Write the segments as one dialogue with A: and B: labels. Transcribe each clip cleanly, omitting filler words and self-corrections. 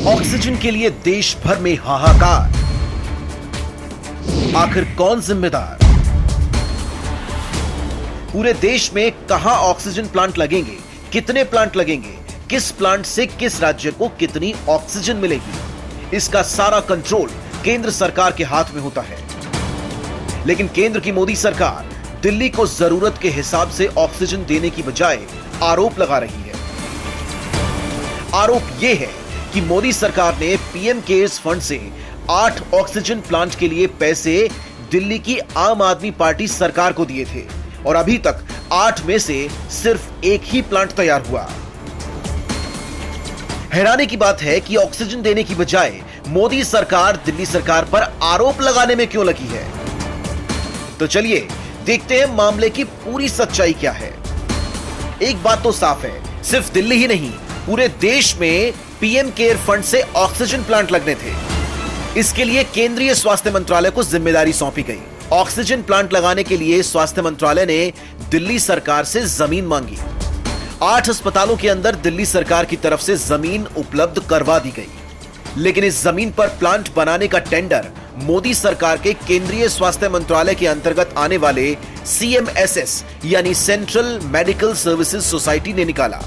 A: Oxygen के लिए देश भर में हाहाकार। आखिर कौन जिम्मेदार? पूरे देश में कहां ऑक्सीजन प्लांट लगेंगे, कितने प्लांट लगेंगे, किस प्लांट से किस राज्य को कितनी ऑक्सीजन मिलेगी, इसका सारा कंट्रोल केंद्र सरकार के हाथ में होता है। लेकिन केंद्र की मोदी सरकार दिल्ली को जरूरत के हिसाब से ऑक्सीजन देने की बजाय आरोप लगा रही है। आरोप यह है कि मोदी सरकार ने पीएम केयर्स फंड से 8 ऑक्सीजन प्लांट के लिए पैसे दिल्ली की आम आदमी पार्टी सरकार को दिए थे और अभी तक 8 में से सिर्फ एक ही प्लांट तैयार हुआ। हैरानी की बात है कि ऑक्सीजन देने की बजाय मोदी सरकार दिल्ली सरकार पर आरोप लगाने में क्यों लगी है। तो चलिए देखते हैं मामले की पूरी सच्चाई क्या है। एक बात तो साफ है, सिर्फ दिल्ली ही नहीं, पूरे देश में पीएम केयर फंड से ऑक्सीजन प्लांट लगने थे। इसके लिए केंद्रीय स्वास्थ्य मंत्रालय को जिम्मेदारी सौंपी गई। ऑक्सीजन प्लांट लगाने के लिए स्वास्थ्य मंत्रालय ने दिल्ली सरकार से जमीन मांगी। 8 अस्पतालों के अंदर दिल्ली सरकार की तरफ से जमीन उपलब्ध करवा दी गई, लेकिन इस जमीन पर प्लांट बनाने का टेंडर मोदी सरकार के केंद्रीय स्वास्थ्य मंत्रालय के अंतर्गत आने वाले सीएमएसएस यानी सेंट्रल मेडिकल सर्विसेज सोसाइटी ने निकाला।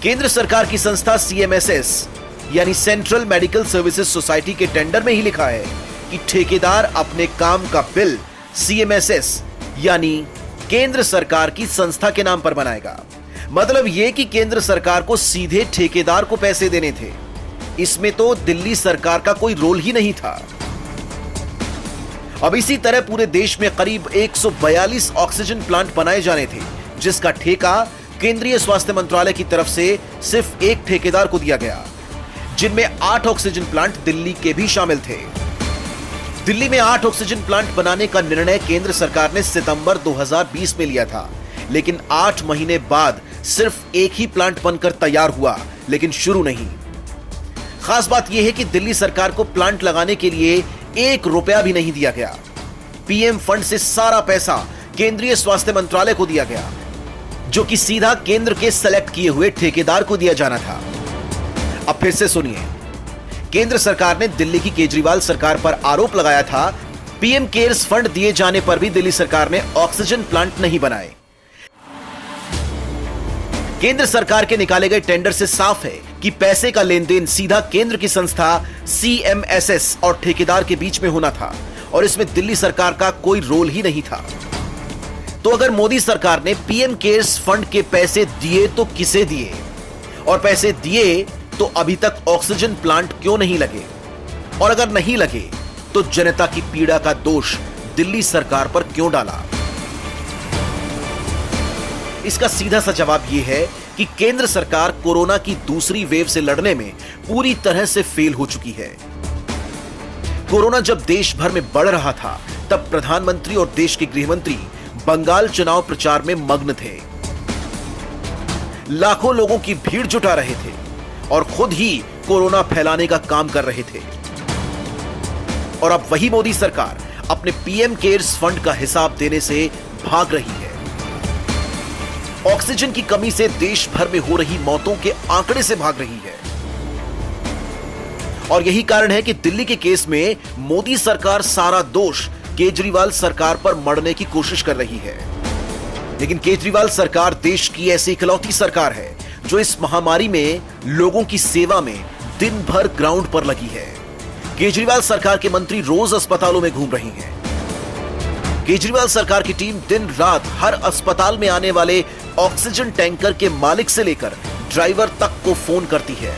A: केंद्र सरकार की संस्था सीएमएसएस यानी सेंट्रल मेडिकल सर्विसेज सोसाइटी के टेंडर में ही लिखा है कि ठेकेदार अपने काम का बिल सीएमएसएस यानी केंद्र सरकार की संस्था के नाम पर बनाएगा। मतलब यह कि केंद्र सरकार को सीधे ठेकेदार को पैसे देने थे। इसमें तो दिल्ली सरकार का कोई रोल ही नहीं था। अब इसी तरह पूरे देश में करीब 142 ऑक्सीजन प्लांट बनाए जाने थे, जिसका ठेका केंद्रीय स्वास्थ्य मंत्रालय की तरफ से सिर्फ एक ठेकेदार को दिया गया, जिनमें 8 ऑक्सीजन प्लांट दिल्ली के भी शामिल थे। दिल्ली में 8 ऑक्सीजन प्लांट बनाने का निर्णय केंद्र सरकार ने सितंबर 2020 में लिया था, लेकिन 8 महीने बाद सिर्फ एक ही प्लांट बनकर तैयार हुआ, लेकिन शुरू नहीं। खास बात यह है कि दिल्ली सरकार को प्लांट लगाने के लिए 1 रुपया भी नहीं दिया गया। पीएम फंड से सारा पैसा केंद्रीय स्वास्थ्य मंत्रालय को दिया गया, जो कि सीधा केंद्र के सेलेक्ट किए हुए ठेकेदार को दिया जाना था। अब फिर से सुनिए, केंद्र सरकार ने दिल्ली की केजरीवाल सरकार पर आरोप लगाया था, पीएम केयर्स फंड दिए जाने पर भी दिल्ली सरकार ने ऑक्सीजन प्लांट नहीं बनाए। केंद्र सरकार के निकाले गए टेंडर से साफ है कि पैसे का लेन देन सीधा केंद्र की संस्था सीएमएसएस और ठेकेदार के बीच में होना था और इसमें दिल्ली सरकार का कोई रोल ही नहीं था। तो अगर मोदी सरकार ने पीएम केयर्स फंड के पैसे दिए तो किसे दिए, और पैसे दिए तो अभी तक ऑक्सीजन प्लांट क्यों नहीं लगे, और अगर नहीं लगे तो जनता की पीड़ा का दोष दिल्ली सरकार पर क्यों डाला। इसका सीधा सा जवाब यह है कि केंद्र सरकार कोरोना की दूसरी वेव से लड़ने में पूरी तरह से फेल हो चुकी है। कोरोना जब देश भर में बढ़ रहा था, तब प्रधानमंत्री और देश के गृहमंत्री बंगाल चुनाव प्रचार में मग्न थे। लाखों लोगों की भीड़ जुटा रहे थे और खुद ही कोरोना फैलाने का काम कर रहे थे। और अब वही मोदी सरकार अपने पीएम केयर्स फंड का हिसाब देने से भाग रही है। ऑक्सीजन की कमी से देश भर में हो रही मौतों के आंकड़े से भाग रही है। और यही कारण है कि दिल्ली के केस में मोदी सरकार सारा दोष केजरीवाल सरकार पर मढ़ने की कोशिश कर रही है। लेकिन केजरीवाल सरकार देश की ऐसी इकलौती सरकार है जो इस महामारी में लोगों की सेवा में दिन भर ग्राउंड पर लगी है। केजरीवाल सरकार के मंत्री रोज अस्पतालों में घूम रही हैं। केजरीवाल सरकार की टीम दिन रात हर अस्पताल में आने वाले ऑक्सीजन टैंकर के मालिक से लेकर ड्राइवर तक को फोन करती है।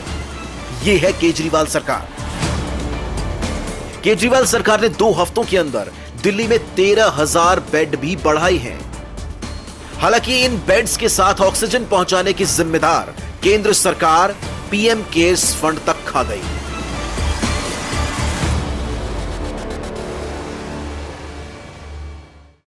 A: यह है केजरीवाल सरकार। केजरीवाल सरकार ने 2 हफ्तों के अंदर दिल्ली में 13,000 बेड भी बढ़ाए हैं। हालांकि इन बेड्स के साथ ऑक्सीजन पहुंचाने की जिम्मेदार केंद्र सरकार पीएम केयर्स फंड तक खा गई।